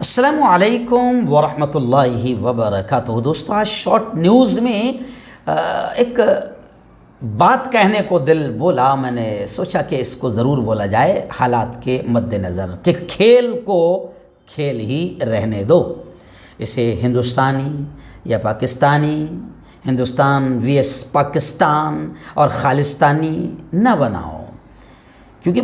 अस्सलामु अलैकुम वरहमतुल्लाहि वबरकातुहू। दोस्तों, आज शॉर्ट न्यूज़ में एक बात कहने को दिल बोला। मैंने सोचा कि इसको ज़रूर बोला जाए हालात के मद्देनज़र कि खेल को खेल ही रहने दो। इसे हिंदुस्तानी या पाकिस्तानी, हिंदुस्तान वीएस पाकिस्तान और खालिस्तानी न बनाओ, क्योंकि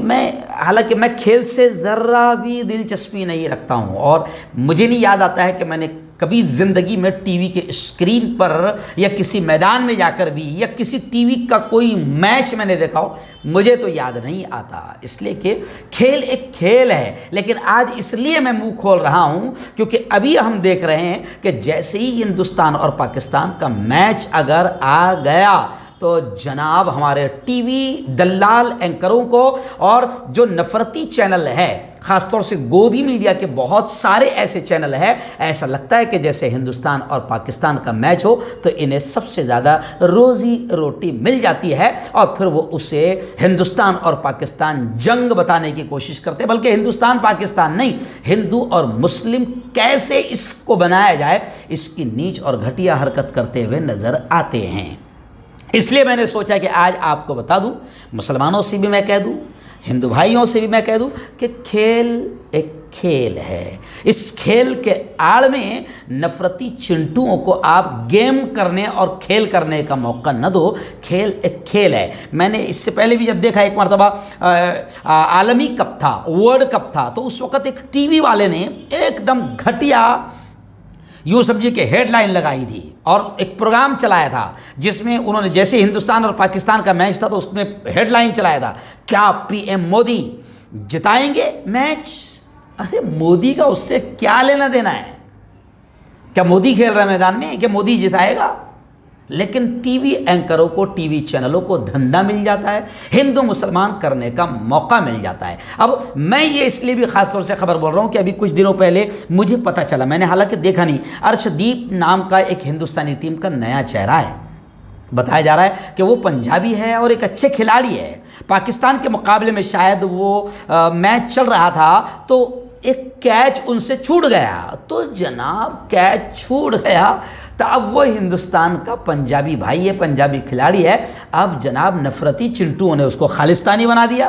हालांकि मैं खेल से ज़रा भी दिलचस्पी नहीं रखता हूँ और मुझे नहीं याद आता है कि मैंने कभी ज़िंदगी में टीवी के स्क्रीन पर या किसी मैदान में जाकर भी या किसी टीवी का कोई मैच मैंने देखा हो, मुझे तो याद नहीं आता। इसलिए कि खेल एक खेल है। लेकिन आज इसलिए मैं मुंह खोल रहा हूँ क्योंकि अभी हम देख रहे हैं कि जैसे ही हिंदुस्तान और पाकिस्तान का मैच अगर आ गया तो जनाब हमारे टीवी दल्लाल एंकरों को और जो नफरती चैनल है, ख़ासतौर से गोदी मीडिया के बहुत सारे ऐसे चैनल हैं, ऐसा लगता है कि जैसे हिंदुस्तान और पाकिस्तान का मैच हो तो इन्हें सबसे ज़्यादा रोज़ी रोटी मिल जाती है और फिर वो उसे हिंदुस्तान और पाकिस्तान जंग बताने की कोशिश करते हैं। बल्कि हिंदुस्तान पाकिस्तान नहीं, हिंदू और मुस्लिम कैसे इसको बनाया जाए, इसकी नीच और घटिया हरकत करते हुए नज़र आते हैं। इसलिए मैंने सोचा कि आज आपको बता दूं, मुसलमानों से भी मैं कह दूं, हिंदू भाइयों से भी मैं कह दूं कि खेल एक खेल है। इस खेल के आड़ में नफरती चिंटुओं को आप गेम करने और खेल करने का मौका न दो। खेल एक खेल है। मैंने इससे पहले भी जब देखा, एक मरतबा आलमी कप था, वर्ल्ड कप था, तो उस वक़्त एक टीवी वाले ने एकदम घटिया यूँ समझिए कि हेडलाइन लगाई थी और एक प्रोग्राम चलाया था जिसमें उन्होंने, जैसे हिंदुस्तान और पाकिस्तान का मैच था तो उसमें हेडलाइन चलाया था, क्या पीएम मोदी जिताएंगे मैच। अरे मोदी का उससे क्या लेना देना है? क्या मोदी खेल रहा है मैदान में? क्या मोदी जिताएगा? लेकिन टीवी एंकरों को, टीवी चैनलों को धंधा मिल जाता है, हिंदू मुसलमान करने का मौका मिल जाता है। अब मैं ये इसलिए भी ख़ास तौर से खबर बोल रहा हूँ कि अभी कुछ दिनों पहले मुझे पता चला, मैंने हालांकि देखा नहीं, अर्शदीप नाम का एक हिंदुस्तानी टीम का नया चेहरा है। बताया जा रहा है कि वो पंजाबी है और एक अच्छे खिलाड़ी है। पाकिस्तान के मुकाबले में शायद वो मैच चल रहा था तो एक कैच उनसे छूट गया, तो जनाब कैच छूट गया तो अब वो हिंदुस्तान का पंजाबी भाई है, पंजाबी खिलाड़ी है। अब जनाब नफरती चिंटुओं ने उसको खालिस्तानी बना दिया।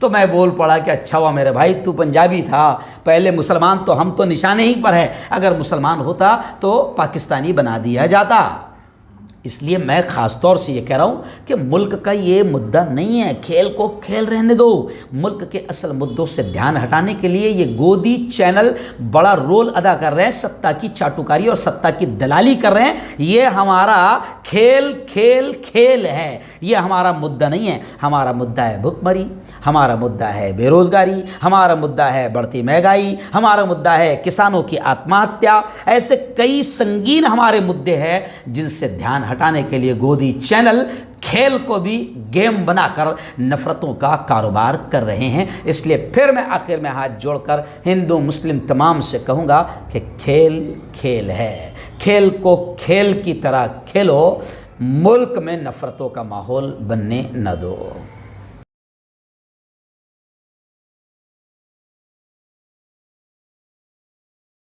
तो मैं बोल पड़ा कि अच्छा हुआ मेरे भाई, तू पंजाबी था, पहले मुसलमान तो हम तो निशाने ही पर है, अगर मुसलमान होता तो पाकिस्तानी बना दिया जाता। इसलिए मैं ख़ास तौर से ये कह रहा हूँ कि मुल्क का ये मुद्दा नहीं है, खेल को खेल रहने दो। मुल्क के असल मुद्दों से ध्यान हटाने के लिए ये गोदी चैनल बड़ा रोल अदा कर रहे हैं, सत्ता की चाटुकारी और सत्ता की दलाली कर रहे हैं। ये हमारा खेल खेल खेल है, ये हमारा मुद्दा नहीं है। हमारा मुद्दा है भुखमरी, हमारा मुद्दा है बेरोज़गारी, हमारा मुद्दा है बढ़ती महंगाई, हमारा मुद्दा है किसानों की आत्महत्या। ऐसे कई संगीन हमारे मुद्दे हैं जिनसे ध्यान हटाने के लिए गोदी चैनल खेल को भी गेम बनाकर नफरतों का कारोबार कर रहे हैं। इसलिए फिर मैं आखिर में हाथ जोड़कर हिंदू मुस्लिम तमाम से कहूँगा कि खेल खेल है, खेल को खेल की तरह खेलो, मुल्क में नफरतों का माहौल बनने न दो।